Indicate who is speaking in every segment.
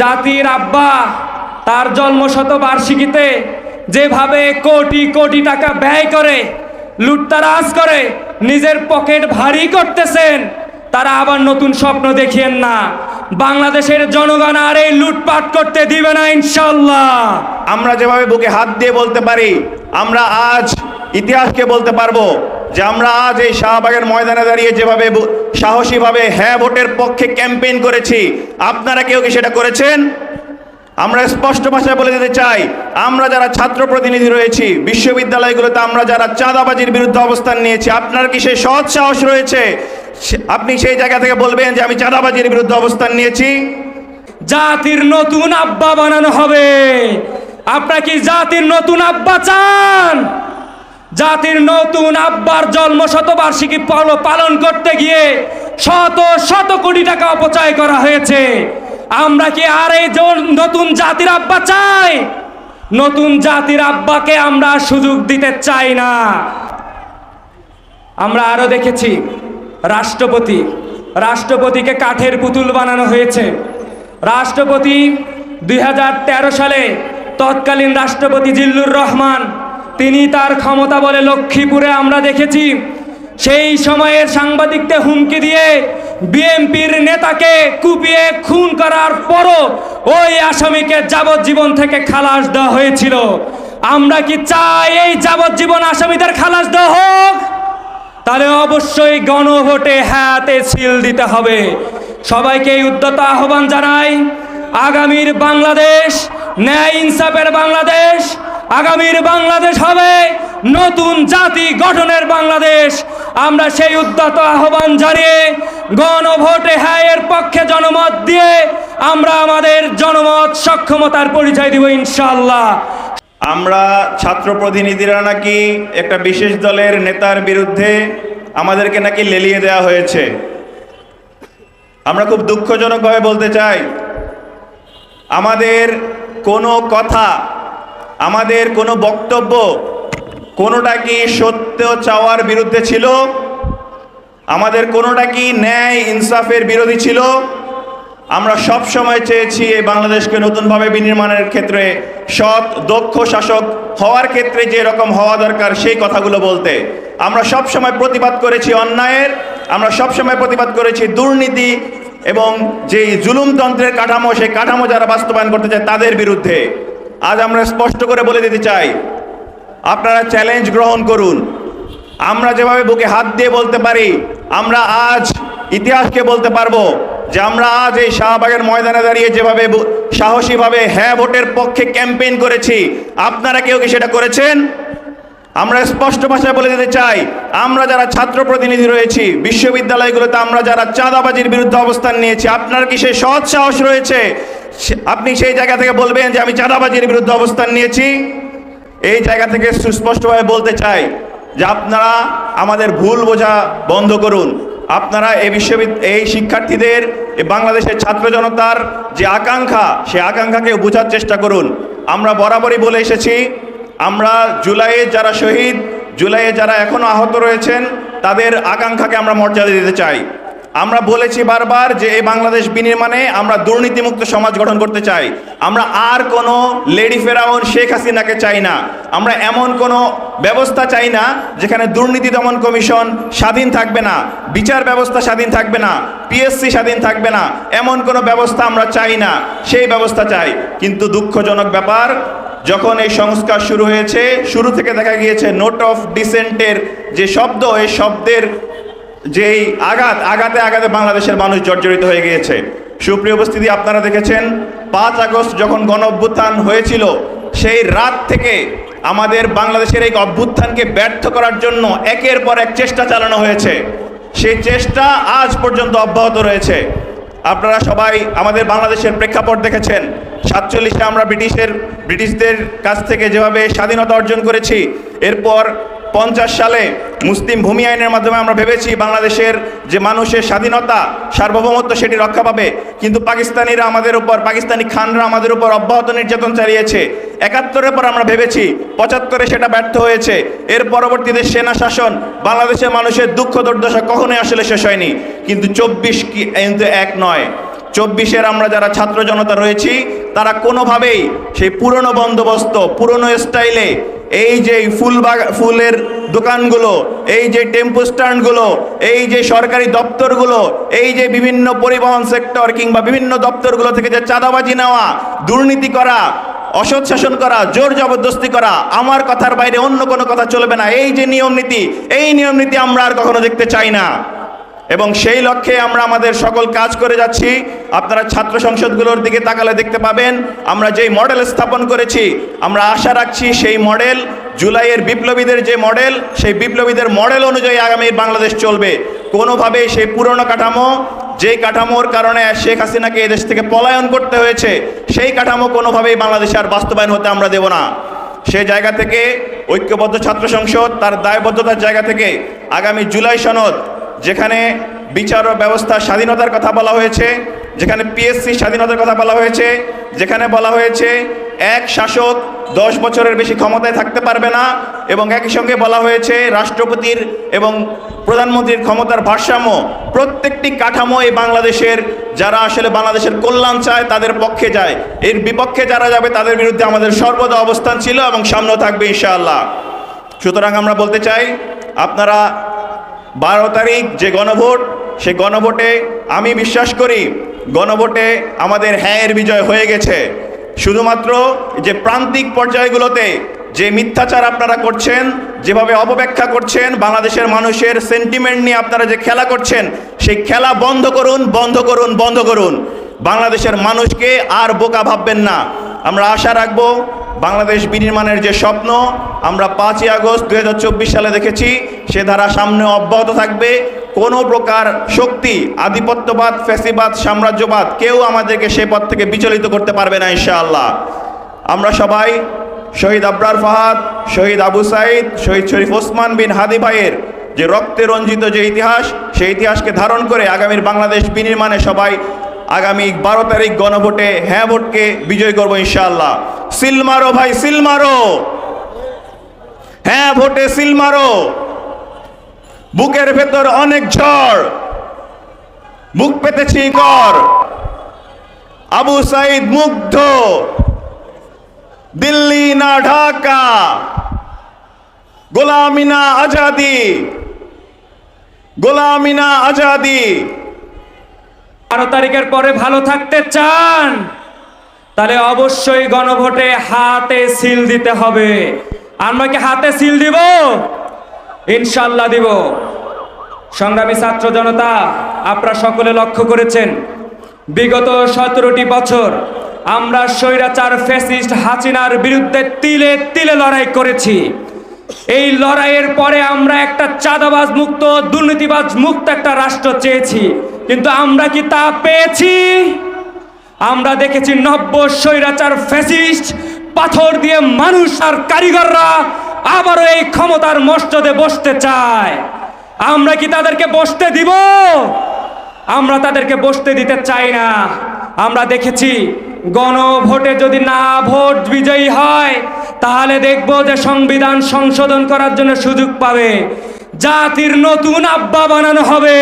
Speaker 1: জাতির আব্বা তার জন্মশতবার্ষিকীতে যেভাবে কোটি কোটি টাকা ব্যয় করে লুটতারাজ করে নিজের পকেট ভারী করতেছেন, তারা আবার নতুন স্বপ্ন দেখিয়েন না। বাংলাদেশের জনগণ আর এই লুটপাট করতে দিবে না ইনশাল্লাহ।
Speaker 2: আমরা যেভাবে বুকে হাত দিয়ে বলতে পারি, আমরা আজ ইতিহাসকে বলতে পারবো যে আমরা আজ এই শাহবাগের ময়দানে দাঁড়িয়ে যেভাবে সাহসীভাবে হ্যাঁ ভোটের পক্ষে ক্যাম্পেইন করেছি, আপনারা কেউ কি সেটা করেছেন? আমরা স্পষ্ট ভাষায় বলে দিতে চাই, আমরা যারা ছাত্র প্রতিনিধি রয়েছি বিশ্ববিদ্যালয়গুলোতে, আমরা যারা চাঁদাবাজির বিরুদ্ধে অবস্থান নিয়েছি, আপনার কি সেই সৎ সাহস রয়েছে আপনি সেই জায়গা থেকে বলবেন যে আমি চাঁদাবাজির বিরুদ্ধে অবস্থান নিয়েছি?
Speaker 1: জাতির নতুন আব্বা বানানো হবে। আপনারা কি জাতির নতুন আব্বা চান? জাতির নতুন আব্বার জন্মশতবার্ষিকী পালন করতে গিয়ে শত শত কোটি টাকা অপচয় করা হয়েছে। আমরা কি আর এই নতুন জাতির আব্বা চাই? নতুন জাতির আব্বাকে আমরা সুযোগ দিতে চাই না। আমরা আরো দেখেছি রাষ্ট্রপতিকে কাঠের পুতুল বানানো হয়েছে। রাষ্ট্রপতি 2013 সালে তৎকালীন রাষ্ট্রপতি জিল্লুর রহমান, তিনি তার ক্ষমতা বলে লক্ষ্মীপুরে আমরা দেখেছি সেই সময়ের সাংবাদিকদের হুমকি দিয়ে বিএনপির নেতাকে কুপিয়ে খুন করার পরও ওই আসামিকে যাবজ্জীবন থেকে খালাস দেওয়া হয়েছিল। আমরা কি চাই এই যাবজ্জীবন আসামিদের খালাস দেওয়া হোক? তাহলে অবশ্যই গণভোটে হ্যাঁতে সিল দিতে হবে। সবাইকে এই উদ্যত আহ্বান জানাই, আগামীর বাংলাদেশ ন্যায় ইনসাফের বাংলাদেশ, আগামীর বাংলাদেশ হবে নতুন জাতি গঠনের বাংলাদেশ। আমরা সেই উদ্যত আহ্বান জানিয়ে গণভোটে হ্যাঁ এর পক্ষে জনমত দিয়ে আমরা আমাদের জনমত সক্ষমতার পরিচয় দিব ইনশাআল্লাহ।
Speaker 2: আমরা ছাত্র প্রতিনিধিরা নাকি একটা বিশেষ দলের নেতার বিরুদ্ধে আমাদেরকে নাকি লেলিয়ে দেওয়া হয়েছে। আমরা খুব দুঃখজনকভাবে বলতে চাই, আমাদের কোনো কথা, আমাদের কোনো বক্তব্য কোনোটা কি সত্য চাওয়ার বিরুদ্ধে ছিল? আমাদের কোনোটা কি ন্যায় ইনসাফের বিরোধী ছিল? আমরা সব সময় চেয়েছি এই বাংলাদেশকে নতুনভাবে বিনির্মাণের ক্ষেত্রে সৎ দক্ষ শাসক হওয়ার ক্ষেত্রে যে রকম হওয়া দরকার সেই কথাগুলো বলতে। আমরা সব সময় প্রতিবাদ করেছি অন্যায়ের, আমরা সব সময় প্রতিবাদ করেছি দুর্নীতি এবং যেই জুলুমতন্ত্রের কাঠামো, সেই কাঠামো যারা বাস্তবায়ন করতে চায় তাদের বিরুদ্ধে। আজ আমরা স্পষ্ট করে বলে দিতে চাই, আপনারা চ্যালেঞ্জ গ্রহণ করুন। আমরা যেভাবে বুকে হাত দিয়ে বলতে পারি, আমরা আজ ইতিহাসকে বলতে পারবো যে আমরা আজ এই শাহবাগের ময়দানে দাঁড়িয়ে যেভাবে সাহসীভাবে হ্যাঁ ভোটের পক্ষে ক্যাম্পেইন করেছি, আপনারা কেউ কি সেটা করেছেন? আমরা স্পষ্ট ভাষায় বলে দিতে চাই, আমরা যারা ছাত্র প্রতিনিধি রয়েছি বিশ্ববিদ্যালয়গুলোতে, আমরা যারা চাঁদাবাজির বিরুদ্ধে অবস্থান নিয়েছি, আপনার কি সেই সৎ সাহস রয়েছে আপনি সেই জায়গা থেকে বলবেন যে আমি চাঁদাবাজির বিরুদ্ধে অবস্থান নিয়েছি? এই জায়গা থেকে সুস্পষ্টভাবে বলতে চাই যে আপনারা আমাদের ভুল বোঝা বন্ধ করুন। আপনারা এই শিক্ষার্থীদের, বাংলাদেশের ছাত্র জনতার যে আকাঙ্ক্ষা, সেই আকাঙ্ক্ষাকে বোঝার চেষ্টা করুন। আমরা বরাবরই বলে এসেছি, আমরা জুলাইয়ে যারা শহীদ, জুলাইয়ে যারা এখনো আহত রয়েছেন, তাদের আকাঙ্ক্ষাকে আমরা মর্যাদা দিতে চাই। আমরা বলেছি বারবার যে এই বাংলাদেশ বিনির্মাণে আমরা দুর্নীতিমুক্ত সমাজ গঠন করতে চাই। আমরা আর কোনো লেডি ফেরাউন শেখ হাসিনাকে চাই না। আমরা এমন কোনো ব্যবস্থা চাই না যেখানে দুর্নীতি দমন কমিশন স্বাধীন থাকবে না, বিচার ব্যবস্থা স্বাধীন থাকবে না, পিএসসি স্বাধীন থাকবে না, এমন কোনো ব্যবস্থা আমরা চাই না। সেই ব্যবস্থা চাই। কিন্তু দুঃখজনক ব্যাপার, যখন এই সংস্কার শুরু হয়েছে, শুরু থেকে দেখা গিয়েছে নোট অফ ডিসেন্টের যে শব্দ, এই শব্দের যেই আঘাতে বাংলাদেশের মানুষ জর্জরিত হয়ে গিয়েছে। সুপ্রিয় উপস্থিতি, আপনারা দেখেছেন 5 আগস্ট যখন গণ অভ্যুত্থান হয়েছিল, সেই রাত থেকে আমাদের বাংলাদেশের এই অভ্যুত্থানকে ব্যর্থ করার জন্য একের পর এক চেষ্টা চালানো হয়েছে। সেই চেষ্টা আজ পর্যন্ত অব্যাহত রয়েছে। আপনারা সবাই আমাদের বাংলাদেশের প্রেক্ষাপট দেখেছেন। 47-এ আমরা ব্রিটিশদের কাছ থেকে যেভাবে স্বাধীনতা অর্জন করেছি, এরপর 50 সালে মুসলিম ভূমি আইনের মাধ্যমে আমরা ভেবেছি বাংলাদেশের যে মানুষের স্বাধীনতা, সার্বভৌমত্ব সেটি রক্ষা পাবে। কিন্তু পাকিস্তানি খানরা আমাদের উপর অব্যাহত নির্যাতন চালিয়েছে। 71-এর পর আমরা ভেবেছি, 75-এ সেটা ব্যর্থ হয়েছে। এর পরবর্তীতে সেনা শাসন, বাংলাদেশের মানুষের দুঃখ দুর্দশা কখনোই আসলে শেষ হয়নি। কিন্তু 24 কিন্তু এক নয়, 24-এর আমরা যারা ছাত্র জনতা রয়েছি তারা কোনোভাবেই সেই পুরনো বন্দোবস্ত, পুরনো স্টাইলে এই যে ফুলের দোকানগুলো, এই যে টেম্পো স্ট্যান্ডগুলো, এই যে সরকারি দপ্তরগুলো, এই যে বিভিন্ন পরিবহন সেক্টর কিংবা বিভিন্ন দপ্তরগুলো থেকে যে চাঁদাবাজি নেওয়া, দুর্নীতি করা, অসৎ শাসন করা, জোর জবরদস্তি করা, আমার কথার বাইরে অন্য কোনো কথা চলবে না, এই যে নিয়ম নীতি, এই নিয়ম নীতি আমরা আর কখনো দেখতে চাই না। এবং সেই লক্ষ্যে আমরা আমাদের সকল কাজ করে যাচ্ছি। আপনারা ছাত্র সংসদগুলোর দিকে তাকালে দেখতে পাবেন আমরা যেই মডেল স্থাপন করেছি, আমরা আশা রাখছি সেই মডেল জুলাইয়ের বিপ্লবীদের যে মডেল, সেই বিপ্লবীদের মডেল অনুযায়ী আগামী বাংলাদেশ চলবে। কোনোভাবেই সেই পুরনো কাঠামো, যেই কাঠামোর কারণে শেখ হাসিনাকে এদেশ থেকে পলায়ন করতে হয়েছে, সেই কাঠামো কোনোভাবেই বাংলাদেশে আর বাস্তবায়ন হতে আমরা দেব না। সেই জায়গা থেকে ঐক্যবদ্ধ ছাত্র সংসদ তার দায়বদ্ধতার জায়গা থেকে আগামী জুলাই সনদ, যেখানে বিচার ব্যবস্থা স্বাধীনতার কথা বলা হয়েছে, যেখানে পিএসসি স্বাধীনতার কথা বলা হয়েছে, যেখানে বলা হয়েছে এক শাসক 10 বছরের বেশি ক্ষমতায় থাকতে পারবে না, এবং একই সঙ্গে বলা হয়েছে রাষ্ট্রপতির এবং প্রধানমন্ত্রীর ক্ষমতার ভারসাম্য, প্রত্যেকটি কাঠামো এই বাংলাদেশের যারা আসলে বাংলাদেশের কল্যাণ চায় তাদের পক্ষে যায়। এর বিপক্ষে যারা যাবে তাদের বিরুদ্ধে আমাদের সর্বদা অবস্থান ছিল এবং সামনেও থাকবে ইনশাআল্লাহ। সুতরাং আমরা বলতে চাই, আপনারা 12 তারিখ যে গণভোট, সেই গণভোটে আমি বিশ্বাস করি গণভোটে আমাদের হ্যাঁয়ের বিজয় হয়ে গেছে। শুধুমাত্র যে প্রান্তিক পর্যায়গুলোতে যে মিথ্যাচার আপনারা করছেন, যেভাবে অপব্যাখ্যা করছেন, বাংলাদেশের মানুষের সেন্টিমেন্ট নিয়ে আপনারা যে খেলা করছেন, সেই খেলা বন্ধ করুন, বন্ধ করুন, বন্ধ করুন। বাংলাদেশের মানুষকে আর বোকা ভাববেন না। আমরা আশা রাখবো বাংলাদেশ বিনির্মাণের যে স্বপ্ন আমরা 5ই আগস্ট 2024 সালে দেখেছি, সে ধারা সামনে অব্যাহত থাকবে। কোনো প্রকার শক্তি, আধিপত্যবাদ, ফ্যাসিবাদ, সাম্রাজ্যবাদ কেউ আমাদেরকে সে পথ থেকে বিচলিত করতে পারবে না ইনশাআল্লাহ। আমরা সবাই শহীদ আবরার ফাহাদ, শহীদ আবু সাইদ, শহীদ শরীফ ওসমান বিন হাদি ভাইয়ের যে রক্তে রঞ্জিত যে ইতিহাস, সেই ইতিহাসকে ধারণ করে আগামীর বাংলাদেশ বিনির্মাণে সবাই আগামী 12 তারিখ গণভোটে হ্যাঁ ভোটকে বিজয় করবো ইনশাআল্লাহ। সিল মারো ভাই, সিল মারো, হ্যাঁ ভোটে সিল মারো। বুকের ভেতর অনেক ঝড়, বুক পেতেছি কর। আবু সাইদ মুগ্ধ, দিল্লি না ঢাকা, গোলামি না আজাদি, গোলামি না আজাদি।
Speaker 1: 12 তারিখের পরে ভালো থাকতে চান, তাহলে অবশ্যই গণভোটে হাতে সিল দিতে হবে। আমরা কি হাতে সিল দিব? ইনশাল্লাহ দিব। সংগ্রামী ছাত্র জনতা, আপনারা সকলে লক্ষ্য করেছেন বিগত 17টি বছর আমরা স্বৈরাচার ফ্যাসিস্ট হাসিনার বিরুদ্ধে তিলে তিলে লড়াই করেছি। এই লড়াইয়ের পরে আমরা একটা চাঁদাবাজ মুক্ত, দুর্নীতিবাজ মুক্ত একটা রাষ্ট্র চেয়েছি, কিন্তু আমরা কি তা পেয়েছি? আমরা দেখেছি নব্য স্বৈরাচার ফ্যাসিস্ট পাথর দিয়ে মানুষ আর কারিগররা আবারও এই ক্ষমতার মসনদে বসতে চায়। আমরা কি তাদেরকে বসতে দিব? আমরা তাদেরকে বসতে দিতে চাই না। আমরা দেখেছি গণভোটে যদি না ভোট বিজয়ী হয়, তাহলে দেখব যে সংবিধান সংশোধন করার জন্য সুযোগ পাবে, জাতির নতুন আব্বা বানানো হবে।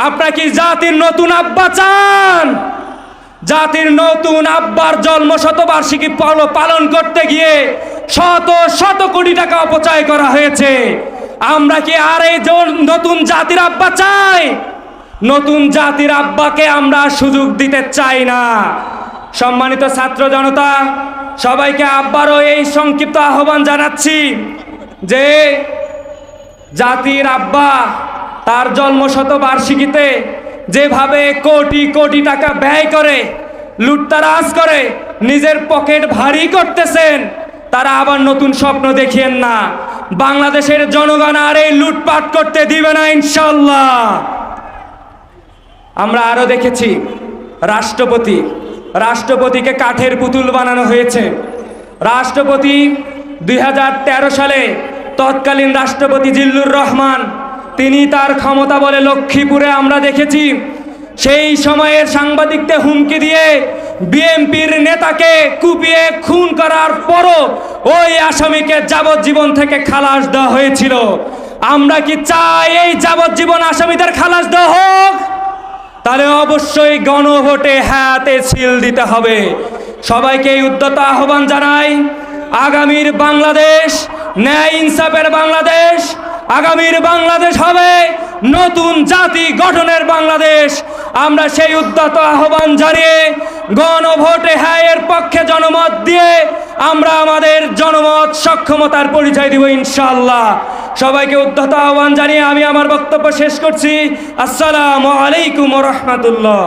Speaker 1: আপনারা কি জাতির নতুন আব্বা চান? জাতির নতুন আব্বার জন্ম শতবার্ষিকী পালন করতে গিয়ে শত শত কোটি টাকা অপচয় করা হয়েছে। আমরা কি আর এই নতুন জাতির আব্বা চাই? নতুন জাতির আব্বাকে আমরা সুযোগ দিতে চাই না। সম্মানিত ছাত্র জনতা, সবাইকে আবারও এই সংক্ষিপ্ত আহ্বান জানাচ্ছি যে জাতির আব্বা তার জন্ম শতবার্ষিকীতে যেভাবে কোটি কোটি টাকা ব্যয় করে, লুটতারাজ করে নিজের পকেট ভারী করতেছেন, তারা আবার নতুন স্বপ্ন দেখিয়েন না। বাংলাদেশের জনগণ আর এই লুটপাট করতে দিবে না ইনশাল্লাহ। আমরা আরো দেখেছি রাষ্ট্রপতিকে কাঠের পুতুল বানানো হয়েছে। রাষ্ট্রপতি 2013 সালে তৎকালীন রাষ্ট্রপতি জিল্লুর রহমান, তিনি তার ক্ষমতা বলে লক্ষ্মীপুরে আমরা দেখেছি সেই সময়ের সাংবাদিকদের হুমকি দিয়ে বিএনপির নেতাকে কুপিয়ে খুন করার পরও ওই আসামিকে যাবজ্জীবন থেকে খালাস দেওয়া হয়েছিল। আমরা কি চাই এই যাবজ্জীবন আসামিদের খালাস দেওয়া হোক? তাহলে অবশ্যই গণভোটে হ্যাঁতে সিল দিতে হবে। সবাইকে এই উদ্যত আহ্বান জানাই, আগামীর বাংলাদেশ ন্যায় ইনসাফের বাংলাদেশ, আগামীর বাংলাদেশ হবে নতুন জাতি গঠনের বাংলাদেশ। আমরা সেই উদ্যত আহ্বান জানিয়ে গণভোটে হ্যাঁ এর পক্ষে জনমত দিয়ে আমরা আমাদের জনমত সক্ষমতার পরিচয় দিব ইনশাআল্লাহ। সবাইকে উদ্যত আহ্বান জানিয়ে আমি আমার বক্তব্য শেষ করছি। আসসালামু আলাইকুম ওয়া রাহমাতুল্লাহ।